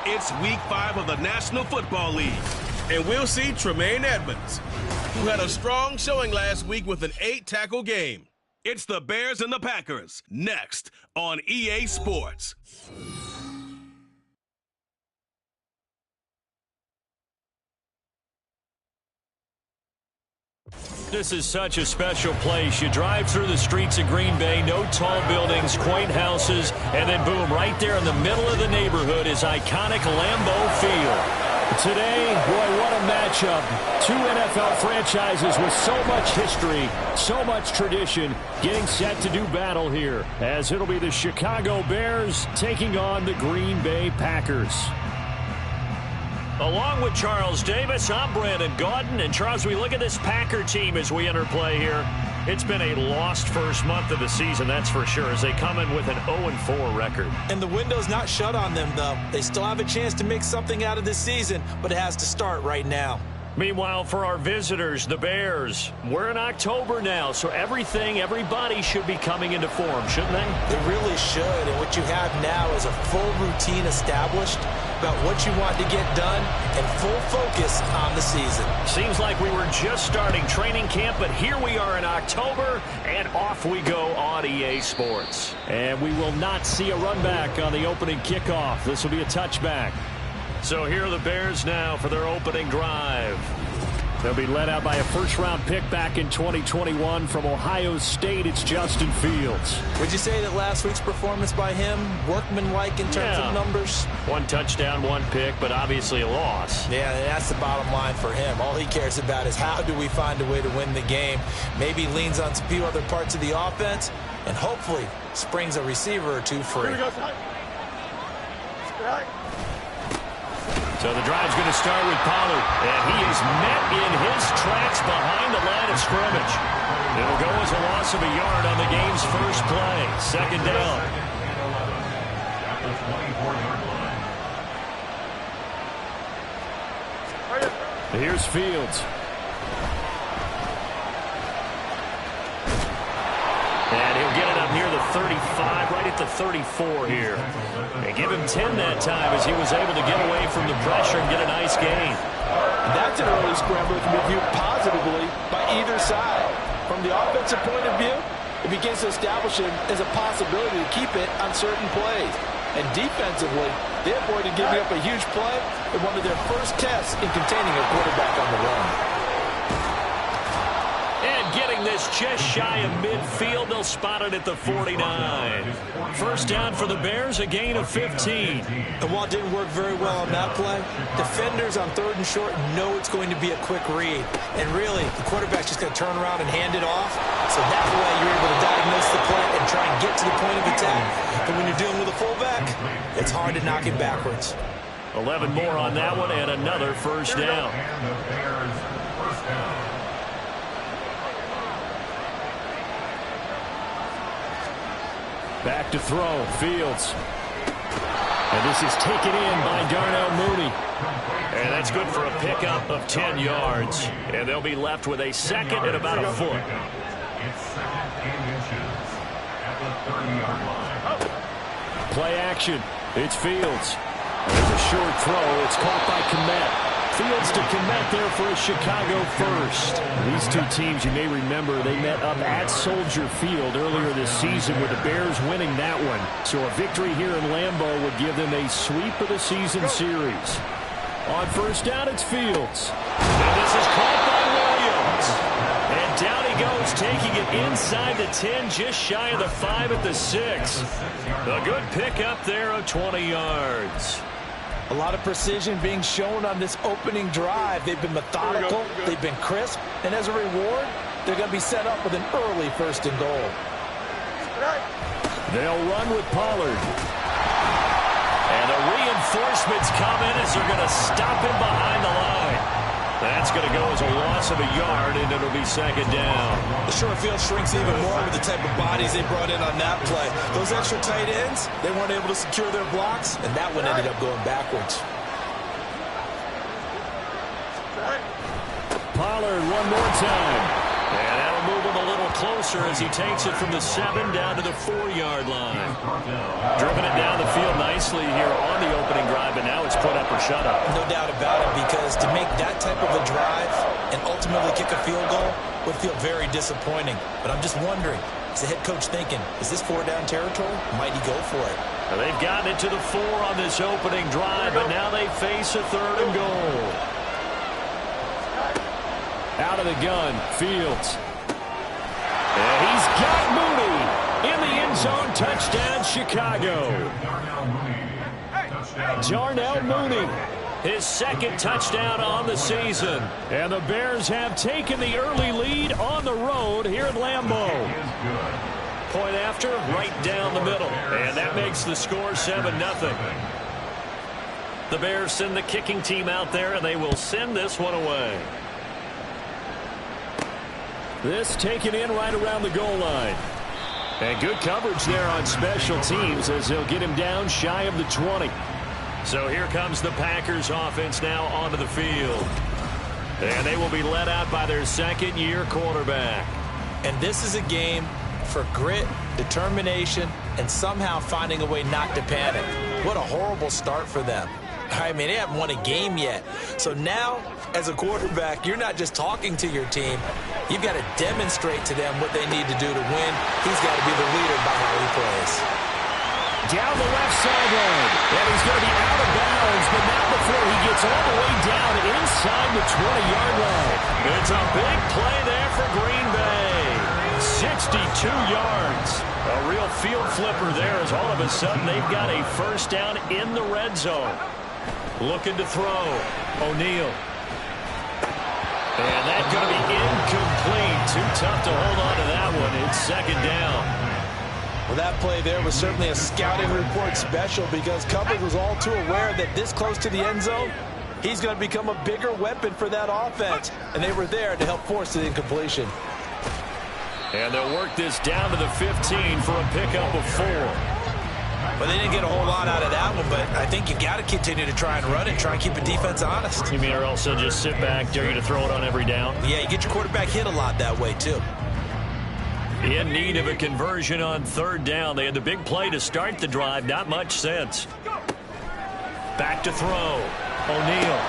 It's Week 5 of the National Football League, and we'll see Tremaine Edmonds, who had a strong showing last week with an 8-tackle game. It's the Bears and the Packers, next on EA Sports. This is such a special place. You drive through the streets of Green Bay, no tall buildings, quaint houses, and then boom, right there in the middle of the neighborhood is iconic Lambeau Field. Today, boy, what a matchup. Two NFL franchises with so much history, so much tradition, getting set to do battle here, as it'll be the Chicago Bears taking on the Green Bay Packers. Along with Charles Davis, I'm Brandon Gaudin. And, Charles, we look at this Packer team as we enter play here. It's been a lost first month of the season, that's for sure, as they come in with an 0-4 record. And the window's not shut on them, though. They still have a chance to make something out of this season, but it has to start right now. Meanwhile, for our visitors, the Bears, we're in October now, so everybody should be coming into form, shouldn't they? They really should, and what you have now is a full routine established about what you want to get done and full focus on the season. Seems like we were just starting training camp, but here we are in October, and off we go on EA Sports. And we will not see a run back on the opening kickoff. This will be a touchback. So here are the Bears now for their opening drive. They'll be led out by a first-round pick back in 2021 from Ohio State. It's Justin Fields. Would you say that last week's performance by him, workmanlike in terms of numbers? One touchdown, one pick, but obviously a loss. Yeah, that's the bottom line for him. All he cares about is how do we find a way to win the game. Maybe leans on a few other parts of the offense, and hopefully springs a receiver or two free. So the drive's going to start with Pollard, and he is met in his tracks behind the line of scrimmage. It'll go as a loss of a yard on the game's first play. Second down. Here's Fields. And he'll get it up near the 35, right at the 34 here. They give him 10 that time as he was able to get away from the pressure and get a nice gain. That's an early scramble that can be viewed positively by either side. From the offensive point of view, it begins to establish him as a possibility to keep it on certain plays. And defensively, they avoided giving up a huge play in one of their first tests in containing a quarterback on the run. And getting this just shy of midfield, they'll spot it at the 49. First down for the Bears, a gain of 15. And while it didn't work very well on that play, defenders on 3rd and short know it's going to be a quick read. And really, the quarterback's just going to turn around and hand it off. So that way you're able to diagnose the play and try and get to the point of attack. But when you're dealing with a fullback, it's hard to knock it backwards. 11 more on that one and another first down. Back to throw, Fields. And this is taken in by Darnell Mooney. And that's good for a pickup of 10 yards. And they'll be left with a second and about a foot. Play action. It's Fields. There's a short throw. It's caught by Kmet. Fields to Kmet there for a Chicago first. These two teams, you may remember, they met up at Soldier Field earlier this season with the Bears winning that one. So a victory here in Lambeau would give them a sweep of the season series. On first down, it's Fields. And this is caught by Williams. And down he goes, taking it inside the 10, just shy of the 5 at the 6. A good pickup there of 20 yards. A lot of precision being shown on this opening drive. They've been methodical, they've been crisp, and as a reward, they're going to be set up with an early 1st and goal. They'll run with Pollard. And the reinforcements come in as they're going to stop him behind the line. That's going to go as a loss of a yard, and it'll be second down. The short field shrinks even more with the type of bodies they brought in on that play. Those extra tight ends, they weren't able to secure their blocks, and that one ended up going backwards. Pollard one more time. And that'll move him a little closer closer as he takes it from the 7 down to the 4-yard line. Driven it down the field nicely here on the opening drive, and now it's put up or shut up. No doubt about it, because to make that type of a drive and ultimately kick a field goal would feel very disappointing. But I'm just wondering, is the head coach thinking, is this 4-down territory? Might he go for it? Now they've gotten it to the 4 on this opening drive, but now they face a 3rd and goal. Out of the gun, Fields. And he's got Mooney in the end zone. Touchdown, Chicago. Darnell Mooney, his 2nd touchdown on the season. And the Bears have taken the early lead on the road here at Lambeau. Point after, right down the middle. And that makes the score 7-0. The Bears send the kicking team out there, and they will send this one away. This taken in right around the goal line. And good coverage there on special teams as they'll get him down shy of the 20. So here comes the Packers offense now onto the field. And they will be led out by their 2nd-year quarterback. And this is a game for grit, determination, and somehow finding a way not to panic. What a horrible start for them. I mean, they haven't won a game yet. So now, as a quarterback, you're not just talking to your team. You've got to demonstrate to them what they need to do to win. He's got to be the leader by how he plays. Down the left sideline. And he's going to be out of bounds, but not before he gets all the way down inside the 20-yard line. It's a big play there for Green Bay. 62 yards. A real field flipper there as all of a sudden they've got a 1st down in the red zone. Looking to throw. O'Neal. And that's going to be incomplete. Too tough to hold on to that one. It's 2nd down. Well, that play there was certainly a scouting report special, because coverage was all too aware that this close to the end zone, he's going to become a bigger weapon for that offense. And they were there to help force the incompletion. And they'll work this down to the 15 for a pickup of 4. Well, they didn't get a whole lot out of that one, but I think you got to continue to try and run and try and keep the defense honest. You mean, or else they'll just sit back, dare you to throw it on every down? Yeah, you get your quarterback hit a lot that way, too. In need of a conversion on 3rd down. They had the big play to start the drive. Not much sense. Back to throw. O'Neal.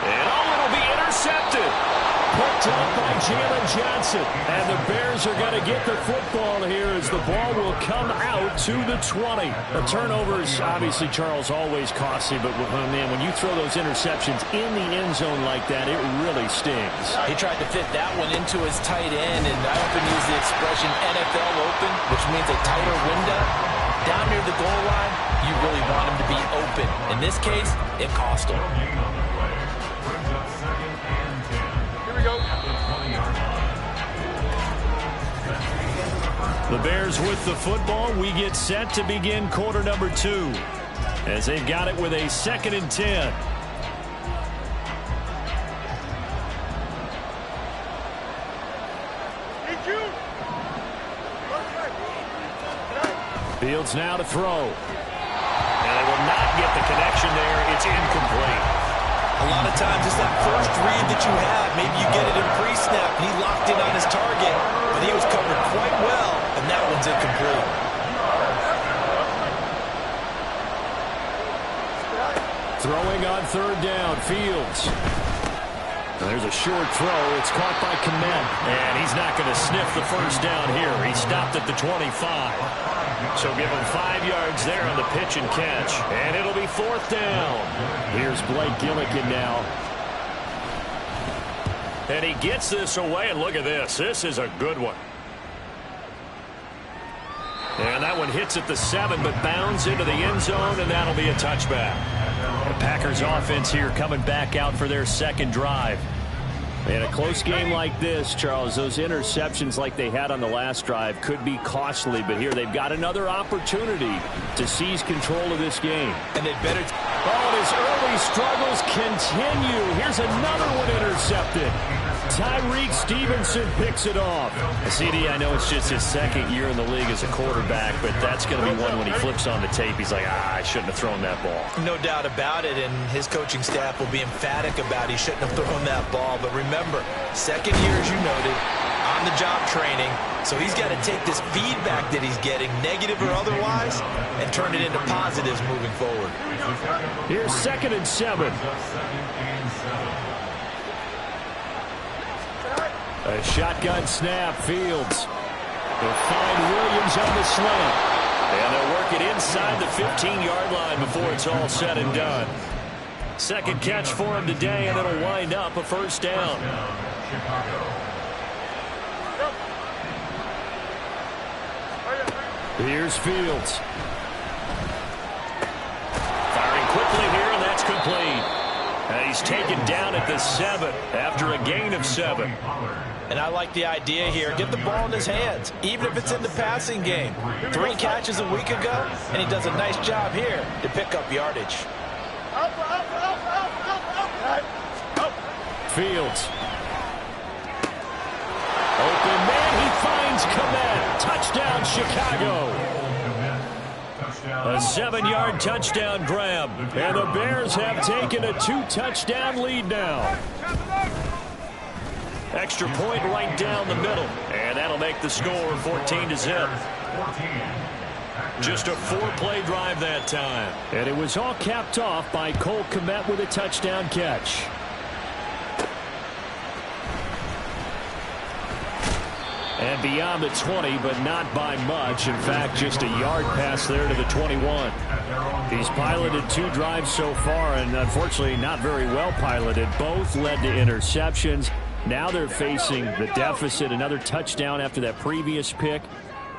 And it'll be intercepted. Picked up by Jalen Johnson. And the Bears are going to get the football here as the ball will come out to the 20. The turnovers, obviously, Charles, always costly. But, man, when you throw those interceptions in the end zone like that, it really stings. He tried to fit that one into his tight end, and I often use the expression NFL open, which means a tighter window. Down near the goal line, you really want him to be open. In this case, it cost him. The Bears with the football. We get set to begin quarter number 2 as they've got it with a 2nd and 10. Fields now to throw. And they will not get the connection there. It's incomplete. A lot of times it's that first read that you have. Maybe you get it in pre-snap, and he locked in on his target, but he was covered quite well, and that one's incomplete. Throwing on 3rd down, Fields. And there's a short throw. It's caught by Kmet, and he's not going to sniff the 1st down here. He stopped at the 25. So give him 5 yards there on the pitch and catch. And it'll be 4th down. Here's Blake Gillikin now. And he gets this away, and look at this. This is a good one. And that one hits at the 7, but bounds into the end zone, and that'll be a touchback. The Packers offense here coming back out for their 2nd drive. In a close game like this, Charles, those interceptions like they had on the last drive could be costly, but here they've got another opportunity to seize control of this game. And they better... Oh, his early struggles continue. Here's another one intercepted. Tyreek Stevenson picks it off. CD, I know it's just his 2nd year in the league as a quarterback, but that's going to be one when he flips on the tape. He's like, I shouldn't have thrown that ball. No doubt about it, and his coaching staff will be emphatic about he shouldn't have thrown that ball. But remember, 2nd year, as you noted, on-the-job training. So he's got to take this feedback that he's getting, negative or otherwise, and turn it into positives moving forward. Here's 2nd and 7. A shotgun snap, Fields. They'll find Williams on the slant. And they'll work it inside the 15-yard line before it's all said and done. Second catch for him today, and it'll wind up a first down. Here's Fields. Firing quickly here, and that's complete. And he's taken down at the 7 after a gain of 7. And I like the idea here. Get the ball in his hands, even if it's in the passing game. 3 catches a week ago, and he does a nice job here to pick up yardage. Fields. Open man, he finds Komet. Touchdown, Chicago. A 7-yard touchdown grab. And the Bears have taken a 2-touchdown lead now. Extra point right down the middle. And that'll make the score 14-0. Just a 4-play drive that time. And it was all capped off by Cole Kmet with a touchdown catch. And beyond the 20, but not by much. In fact, just a yard pass there to the 21. He's piloted 2 drives so far, and unfortunately not very well piloted. Both led to interceptions. Now they're facing the deficit. Another touchdown after that previous pick.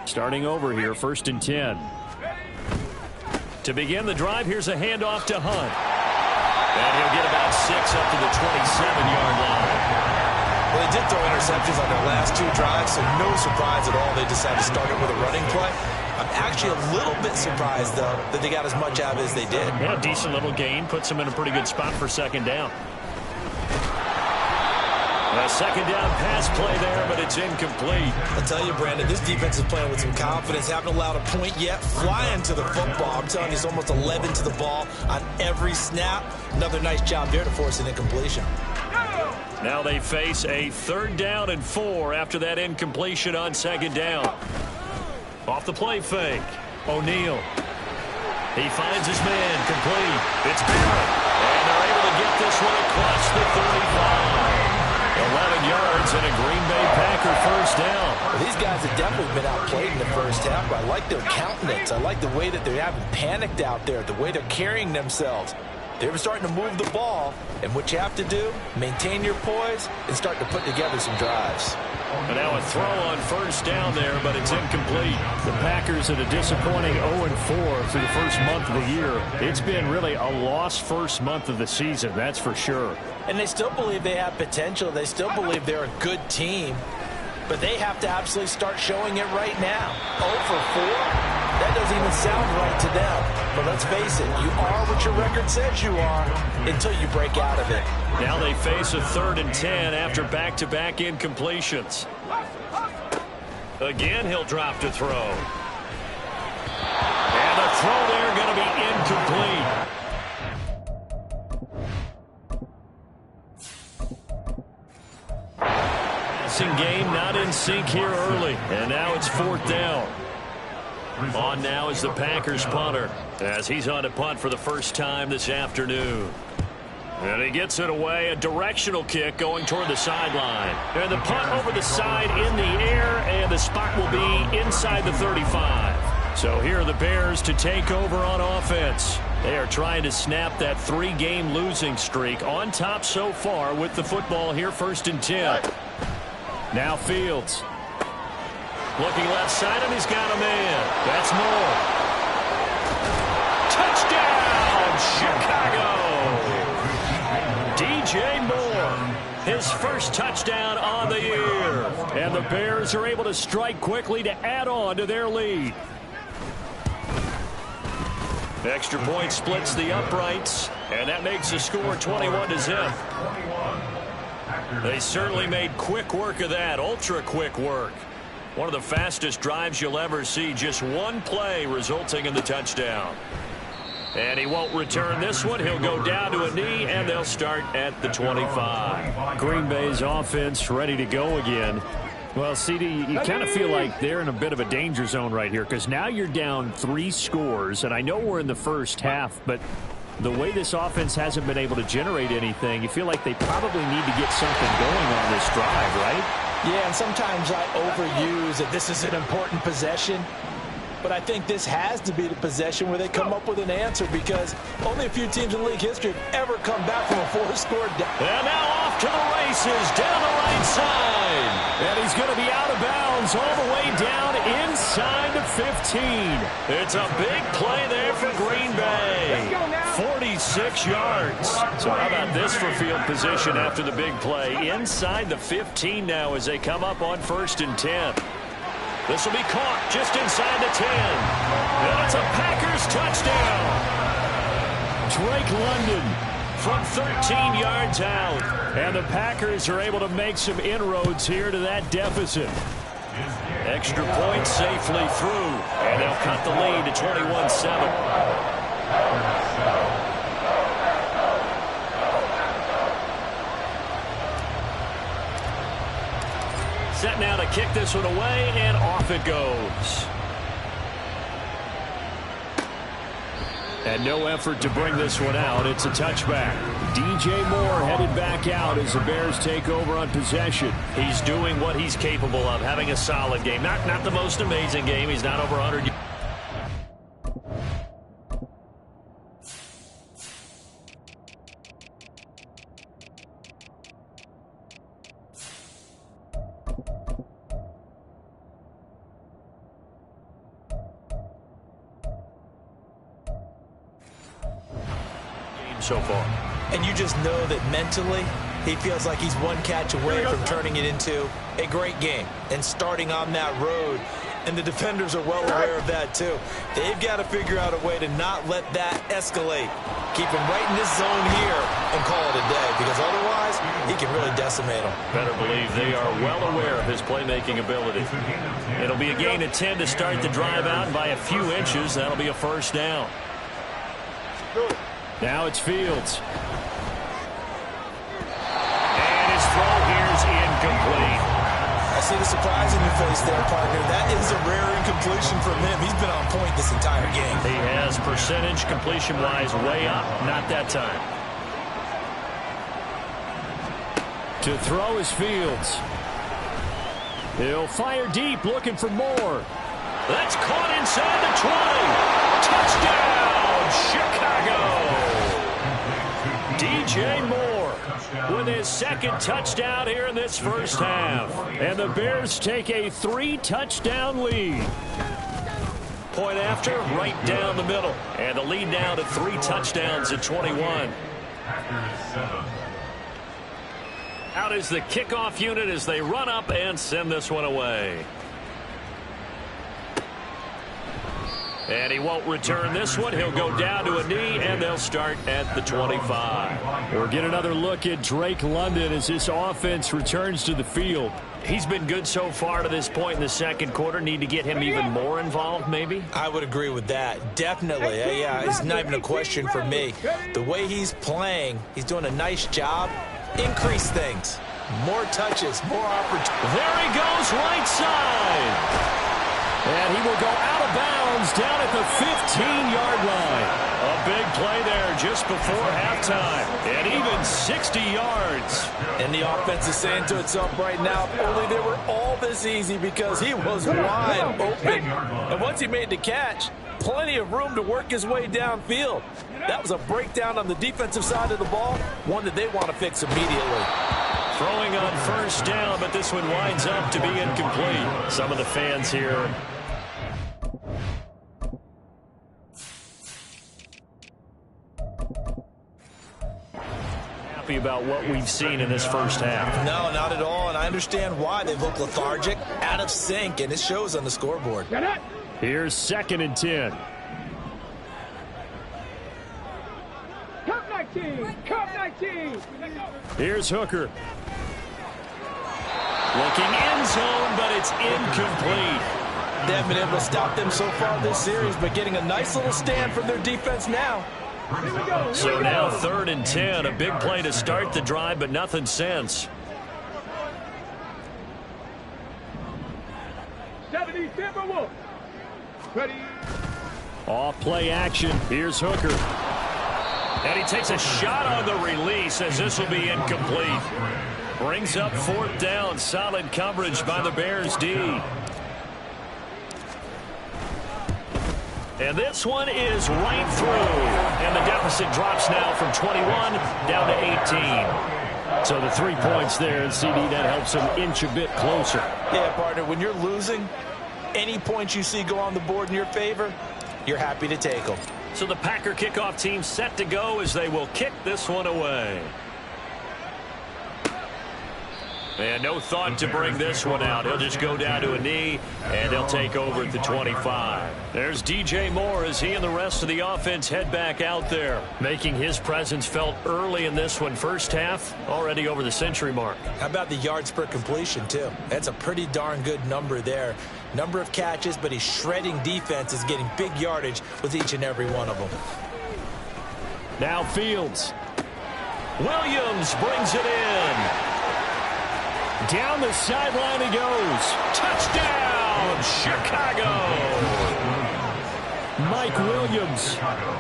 Starting over here, 1st and 10. To begin the drive, here's a handoff to Hunt. And he'll get about 6 up to the 27-yard line. Well, they did throw interceptions on their last 2 drives, so no surprise at all they decided to start it with a running play. I'm actually a little bit surprised, though, that they got as much out of it as they did. Yeah, decent little gain. Puts them in a pretty good spot for 2nd down. A 2nd down pass play there, but it's incomplete. I'll tell you, Brandon, this defense is playing with some confidence. Haven't allowed a point yet. Flying to the football. I'm telling you, it's almost 11 to the ball on every snap. Another nice job there to force an incompletion. Now they face a 3rd down and 4 after that incompletion on 2nd down. Off the play fake. O'Neal. He finds his man. Complete. It's Barrett. And they're able to get this one across the 35. 11 yards and a Green Bay Packer first down. Well, these guys have definitely been outplayed in the first half, but I like their countenance. I like the way that they haven't panicked out there, the way they're carrying themselves. They're starting to move the ball, and what you have to do, maintain your poise and start to put together some drives. And now a throw on 1st down there, but it's incomplete. The Packers at a disappointing 0-4 through the first month of the year. It's been really a lost first month of the season, that's for sure. And they still believe they have potential. They still believe they're a good team. But they have to absolutely start showing it right now. 0-4? That doesn't even sound right to them. But let's face it, you are what your record says you are until you break out of it. Now they face a 3rd and 10 after back-to-back incompletions. Again, he'll drop to throw. And the throw there going to be incomplete. Passing game not in sync here early. And now it's 4th down. On now is the Packers punter as he's on to punt for the first time this afternoon. And he gets it away, a directional kick going toward the sideline. And the punt over the side in the air, and the spot will be inside the 35. So here are the Bears to take over on offense. They are trying to snap that 3-game losing streak on top so far with the football here, 1st and 10. Now Fields. Looking left side, and he's got a man. That's Moore. Touchdown, Chicago! DJ Moore, his first touchdown on the year. And the Bears are able to strike quickly to add on to their lead. Extra point splits the uprights, and that makes the score 21-0. They certainly made quick work of that, ultra quick work. One of the fastest drives you'll ever see, just one play resulting in the touchdown. And he won't return this one. He'll go down to a knee, and they'll start at the 25. Green Bay's offense ready to go again. Well, CD, you kind of feel like they're in a bit of a danger zone right here because now you're down 3 scores, and I know we're in the first half, but the way this offense hasn't been able to generate anything, you feel like they probably need to get something going on this drive, right? Yeah, and sometimes I overuse that this is an important possession. But I think this has to be the possession where they come up with an answer because only a few teams in league history have ever come back from a 4-score down. And now off to the races down the right side. And he's going to be out of bounds all the way down inside the 15. It's a big play there for Green Bay. 46 yards. So how about this for field position after the big play? Inside the 15 now as they come up on 1st and 10. This will be caught just inside the 10. And it's a Packers touchdown. Drake London from 13 yards out. And the Packers are able to make some inroads here to that deficit. Extra point safely through. And they'll cut the lead to 21-7. Set now to kick this one away, and off it goes. And no effort to bring this one out. It's a touchback. DJ Moore headed back out as the Bears take over on possession. He's doing what he's capable of, having a solid game. Not the most amazing game. He's not over 100 yards. So far. And you just know that mentally he feels like he's one catch away from turning it into a great game and starting on that road. And the defenders are well aware of that too. They've got to figure out a way to not let that escalate. Keep him right in this zone here and call it a day because otherwise he can really decimate him. Better believe they are well aware of his playmaking ability. It'll be a gain of 10 to start the drive out, and by a few inches that'll be a 1st down. Now it's Fields. And his throw here's incomplete. I see the surprise in your face there, partner. That is a rare incompletion from him. He's been on point this entire game. He has percentage completion-wise way up. Not that time. To throw is Fields. He'll fire deep, looking for more. That's caught inside the 20. Touchdown, Chicago. DJ Moore with his 2nd touchdown here in this first half. And the Bears take a 3-touchdown lead. Point after, right down the middle. And the lead now to 3 touchdowns at 21. Out is the kickoff unit as they run up and send this one away. And he won't return this one. He'll go down to a knee, and they'll start at the 25. We'll get another look at Drake London as this offense returns to the field. He's been good so far to this point in the 2nd quarter. Need to get him even more involved, maybe? I would agree with that. Definitely. Yeah, it's not even a question for me. The way he's playing, he's doing a nice job. Increase things. More touches, more opportunities. There he goes, right side. And he will go out of bounds down at the 15-yard line. A big play there just before halftime. And even 60 yards. And the offense is saying to itself right now, if only they were all this easy because he was wide open. And once he made the catch, plenty of room to work his way downfield. That was a breakdown on the defensive side of the ball, one that they want to fix immediately. Throwing on 1st down, but this one winds up to be incomplete. Some of the fans here happy about what we've seen in this first half. No, not at all, and I understand why they look lethargic, out of sync, and it shows on the scoreboard. Here's 2nd and 10. Cup 19! Cup 19! Here's Hooker. Looking end zone, but it's incomplete. They haven't been able to stop them so far this series, but getting a nice little stand from their defense now. So now 3rd and 10, a big play to start the drive, but nothing since. 1. Ready. Off play action. Here's Hooker. And he takes a shot on the release as this will be incomplete. Brings up 4th down. Solid coverage by the Bears D. And this one is right through. And the deficit drops now from 21 down to 18. So the 3 points there, and CD, that helps them inch a bit closer. Yeah, partner, when you're losing, any points you see go on the board in your favor, you're happy to take them. So the Packer kickoff team set to go as they will kick this one away. And no thought to bring this one out. He'll just go down to a knee, and they'll take over at the 25. There's DJ Moore as he and the rest of the offense head back out there, making his presence felt early in this one. First half, already over the century mark. How about the yards per completion, too? That's a pretty darn good number there. Number of catches, but he's shredding defenses, getting big yardage with each and every one of them. Now Fields. Williams brings it in. Down the sideline he goes. Touchdown, Chicago. Mike Williams,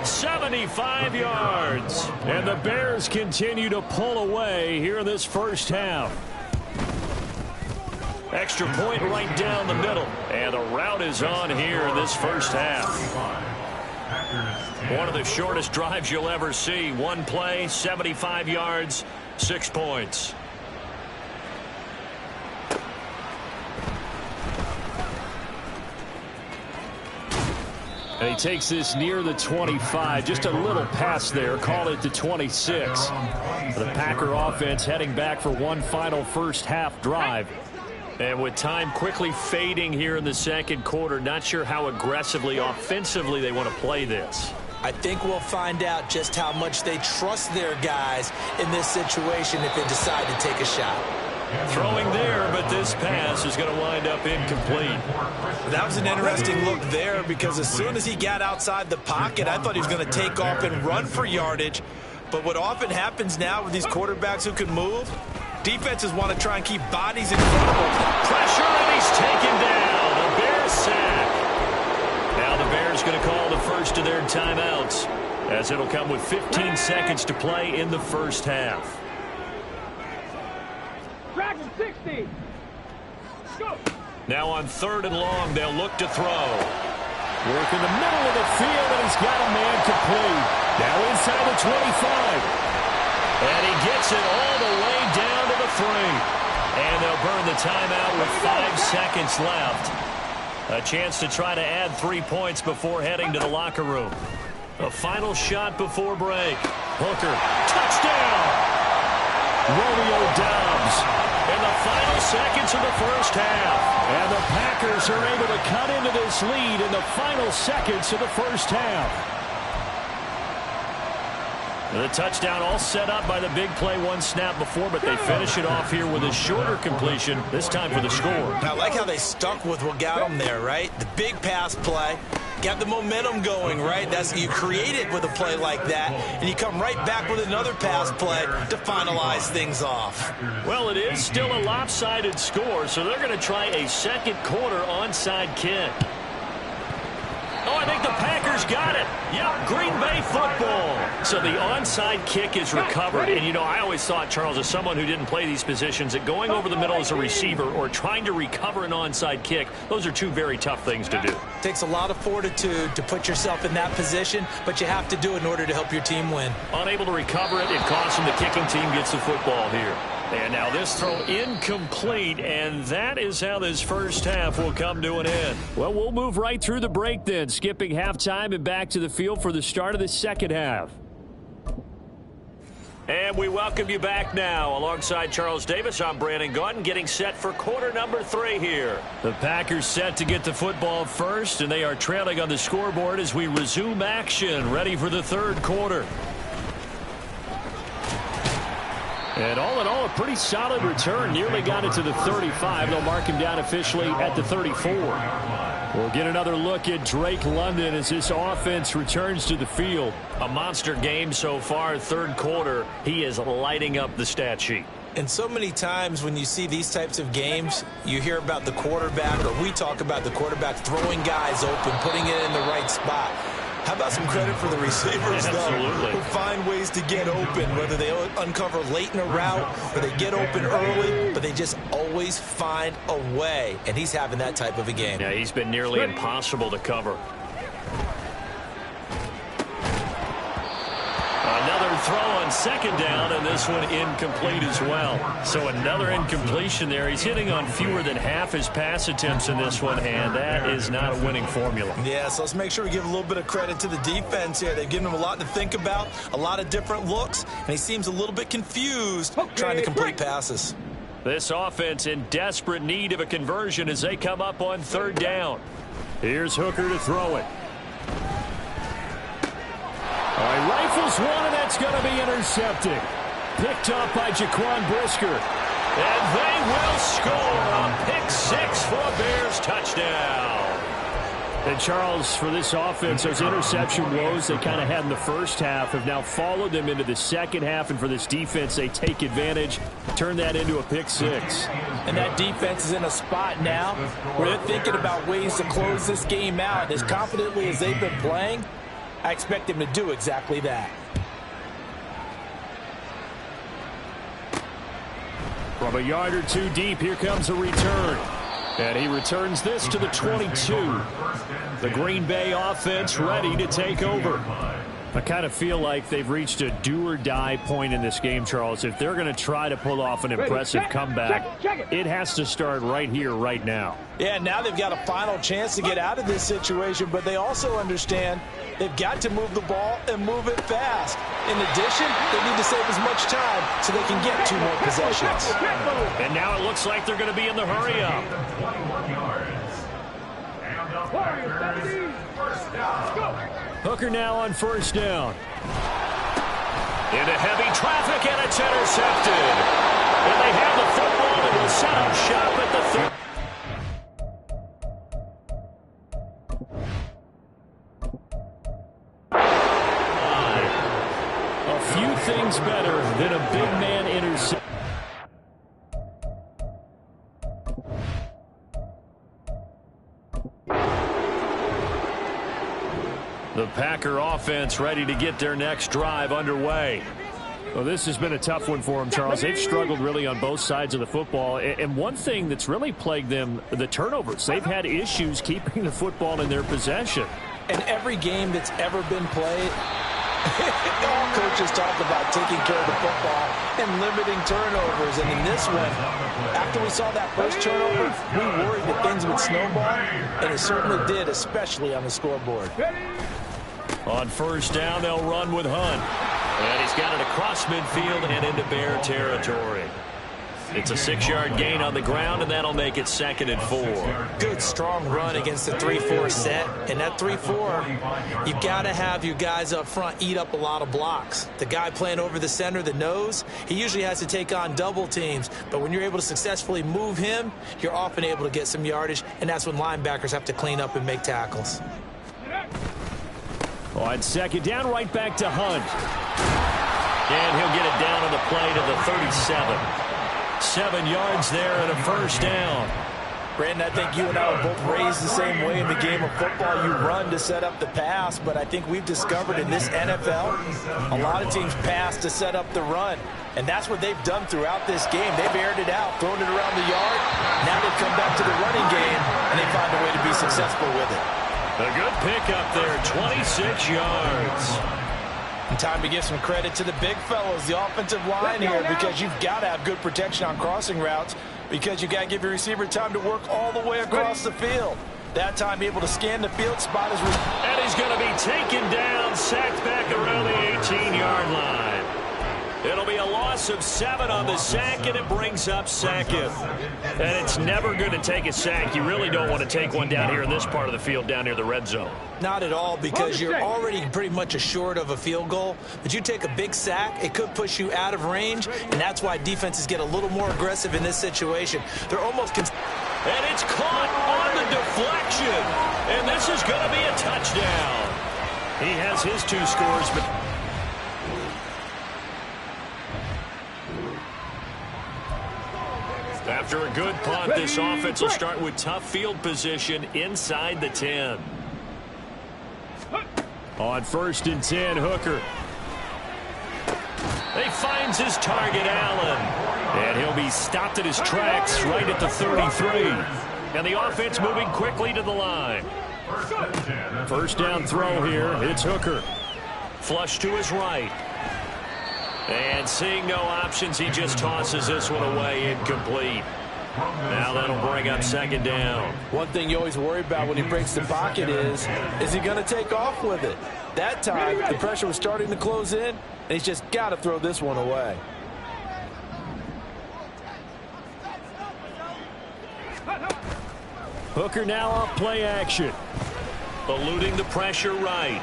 75 yards. And the Bears continue to pull away here in this first half. Extra point right down the middle. And the route is on here in this first half. One of the shortest drives you'll ever see. One play, 75 yards, 6 points. And he takes this near the 25. Just a little pass there. Call it the 26. The Packer offense heading back for one final first half drive. And with time quickly fading here in the second quarter, not sure how aggressively, offensively they want to play this. I think we'll find out just how much they trust their guys in this situation if they decide to take a shot. Throwing there, but this pass is going to wind up incomplete. That was an interesting look there because as soon as he got outside the pocket, I thought he was going to take off and run for yardage. But what often happens now with these quarterbacks who can move, defenses want to try and keep bodies in front of them. Pressure, and he's taken down. The Bears sack. Now the Bears going to call the first of their timeouts as it'll come with 15 seconds to play in the first half. Dragon 60. Go. Now on 3rd and long, they'll look to throw. Work in the middle of the field, and he's got a man complete. Now inside the 25. And he gets it all the way down to the 3. And they'll burn the timeout with 5 seconds left. A chance to try to add 3 points before heading to the locker room. A final shot before break. Hooker, touchdown! Romeo Doubs in the final seconds of the first half. And the Packers are able to cut into this lead in the final seconds of the first half. The touchdown all set up by the big play one snap before, but they finish it off here with a shorter completion, this time for the score. I like how they stuck with what got them there, right? The big pass play. Got the momentum going, right? That's you create it with a play like that, and you come right back with another pass play to finalize things off. Well, it is still a lopsided score, so they're going to try a second quarter onside kick. Oh, I think the Packers got it. Yep, Green Bay football. So the onside kick is recovered. And, you know, I always thought, Charles, as someone who didn't play these positions, that going over the middle as a receiver or trying to recover an onside kick, those are two very tough things to do. Takes a lot of fortitude to put yourself in that position, but you have to do it in order to help your team win. Unable to recover it, it costs them. The kicking team gets the football here. And now this throw incomplete, and that is how this first half will come to an end. Well, we'll move right through the break then, skipping halftime and back to the field for the start of the second half. And we welcome you back now. Alongside Charles Davis, I'm Brandon Gaudin, getting set for quarter number 3 here. The Packers set to get the football first, and they are trailing on the scoreboard as we resume action, ready for the third quarter. And all in all, a pretty solid return. Nearly got it to the 35. They'll mark him down officially at the 34. We'll get another look at Drake London as this offense returns to the field. A monster game so far, third quarter. He is lighting up the stat sheet. And so many times when you see these types of games, you hear about the quarterback, or we talk about the quarterback throwing guys open, putting it in the right spot. How about some credit for the receivers, though, who find ways to get open, whether they uncover late in a route or they get open early, but they just always find a way. And he's having that type of a game. Yeah, he's been nearly impossible to cover. Another throw on second down, and this one incomplete as well. So another incompletion there. He's hitting on fewer than half his pass attempts in this one, and that is not a winning formula. Yeah, so let's make sure we give a little bit of credit to the defense here. They've given him a lot to think about, a lot of different looks, and he seems a little bit confused trying to complete passes. This offense in desperate need of a conversion as they come up on third down. Here's Hooker to throw it. All right, rifles one, and that's going to be intercepted. Picked up by Jaquan Brisker. And they will score a pick six for a Bears touchdown. And, Charles, for this offense, those interception woes they kind of had in the first half have now followed them into the second half. And for this defense, they take advantage, turn that into a pick six. And that defense is in a spot now where they're thinking about ways to close this game out. As confidently as they've been playing, I expect them to do exactly that. From a yard or two deep, here comes a return. And he returns this to the 22. The Green Bay offense ready to take over. I kind of feel like they've reached a do-or-die point in this game, Charles. If they're going to try to pull off an impressive comeback, it has to start right here, right now. Yeah, now they've got a final chance to get out of this situation, but they also understand they've got to move the ball and move it fast. In addition, they need to save as much time so they can get 2 more possessions. And now it looks like they're going to be in the hurry-up. Hooker now on first down. Into heavy traffic, and it's intercepted. And they have the football and will set up shop at the 30. A few things better than a big man interception. The Packer offense ready to get their next drive underway. Well, this has been a tough one for them, Charles. They've struggled really on both sides of the football. And one thing that's really plagued them, the turnovers. They've had issues keeping the football in their possession. And every game that's ever been played, all coaches talk about taking care of the football and limiting turnovers. And in this one, after we saw that first turnover, we worried that things would snowball, and it certainly did, especially on the scoreboard. On first down, they'll run with Hunt. And he's got it across midfield and into Bear territory. It's a 6-yard gain on the ground, and that'll make it 2nd and 4. Good, strong run against the 3-4 set. And that 3-4, you've got to have your guys up front eat up a lot of blocks. The guy playing over the center, the nose, he usually has to take on double teams. But when you're able to successfully move him, you're often able to get some yardage, and that's when linebackers have to clean up and make tackles. On second down, right back to Hunt. And he'll get it down on the play to the 37. 7 yards there and a first down. Brandon, I think you and I were both raised the same way in the game of football. You run to set up the pass, but I think we've discovered in this NFL, a lot of teams pass to set up the run. And that's what they've done throughout this game. They've aired it out, thrown it around the yard. Now they've come back to the running game, and they find a way to be successful with it. A good pickup there, 26 yards. And time to give some credit to the big fellows, the offensive line here, because you've got to have good protection on crossing routes, because you've got to give your receiver time to work all the way across the field. That time able to scan the field, spot his receiver. And he's going to be taken down, sacked back around the 18-yard line. It'll be a loss of 7 on the sack, and it brings up 2nd. And it's never going to take a sack. You really don't want to take one down here in this part of the field, down near the red zone. Not at all, because you're already pretty much assured of a field goal. But you take a big sack, it could push you out of range, and that's why defenses get a little more aggressive in this situation. They're almost... And it's caught on the deflection. And this is going to be a touchdown. He has his 2 scores, but... After a good punt, this offense will start with tough field position inside the 10. On 1st and 10, Hooker. He finds his target, Allen. And he'll be stopped at his tracks right at the 33. And the offense moving quickly to the line. First down throw here. It's Hooker. Flush to his right. And seeing no options, he just tosses this one away, incomplete. Now that'll bring up 2nd down. One thing you always worry about when he breaks the pocket is he going to take off with it? That time, the pressure was starting to close in, and he's just got to throw this one away. Hooker now off play action. Eluding the pressure right.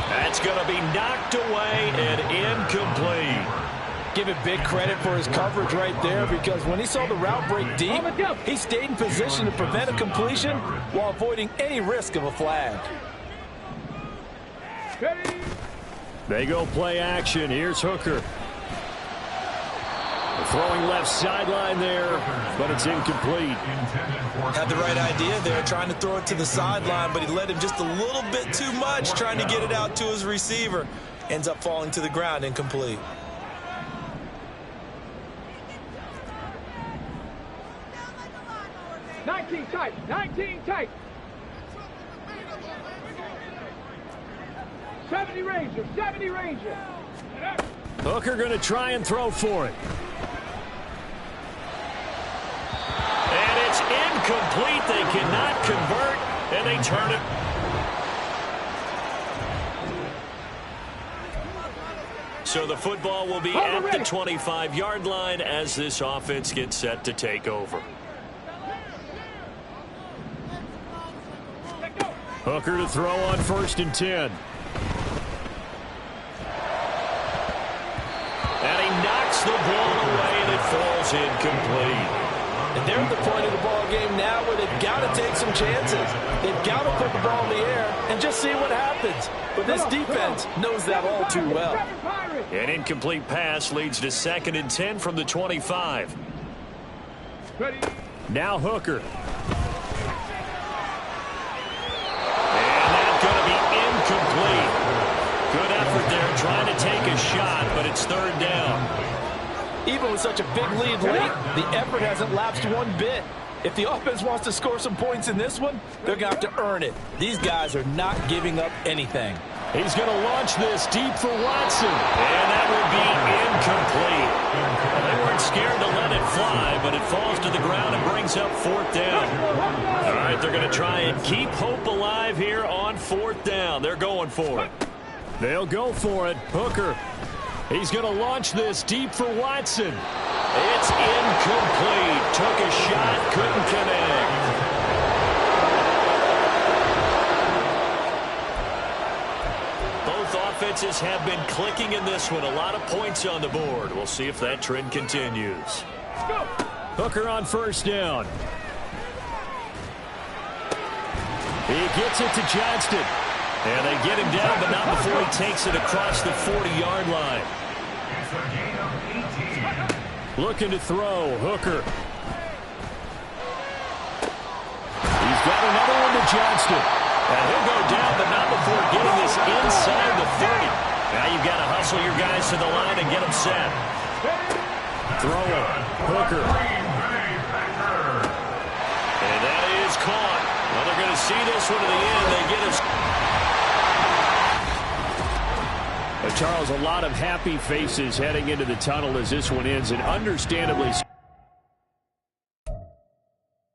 That's going to be knocked away and incomplete. Give it big credit for his coverage right there, because when he saw the route break deep, he stayed in position to prevent a completion while avoiding any risk of a flag. They go play action. Here's Hooker. Throwing left sideline there, but it's incomplete. Had the right idea there, trying to throw it to the sideline, but he led him just a little bit too much, trying to get it out to his receiver. Ends up falling to the ground, incomplete. Nineteen tight. 19 tight. 70 Ranger. 70 Ranger. Hooker going to try and throw for it. And it's incomplete. They cannot convert, and they turn it. So the football will be at the 25-yard line as this offense gets set to take over. Hooker to throw on 1st and 10. And he knocks the ball away, and it falls incomplete. And they're at the point of the ball game now where they've got to take some chances. They've got to put the ball in the air and just see what happens. But this defense knows that all too well. An incomplete pass leads to 2nd and 10 from the 25. Now Hooker. And that's going to be incomplete. Good effort there trying to take a shot, but it's 3rd down. Even with such a big lead late, the effort hasn't lapsed one bit. If the offense wants to score some points in this one, they're going to have to earn it. These guys are not giving up anything. He's going to launch this deep for Watson. And that would be incomplete. They weren't scared to let it fly, but it falls to the ground and brings up 4th down. All right, they're going to try and keep hope alive here on 4th down. They're going for it. They'll go for it. Hooker. He's going to launch this deep for Watson. It's incomplete. Took a shot, couldn't connect. Both offenses have been clicking in this one. A lot of points on the board. We'll see if that trend continues. Hooker on 1st down. He gets it to Johnston. And they get him down, but not before he takes it across the 40-yard line. Looking to throw, Hooker. He's got another one to Johnston. And he'll go down, but not before getting this inside the 30. Now you've got to hustle your guys to the line and get them set. Throw it, Hooker. And that is caught. Well, they're going to see this one to the end. They get us. Charles, a lot of happy faces heading into the tunnel as this one ends, and understandably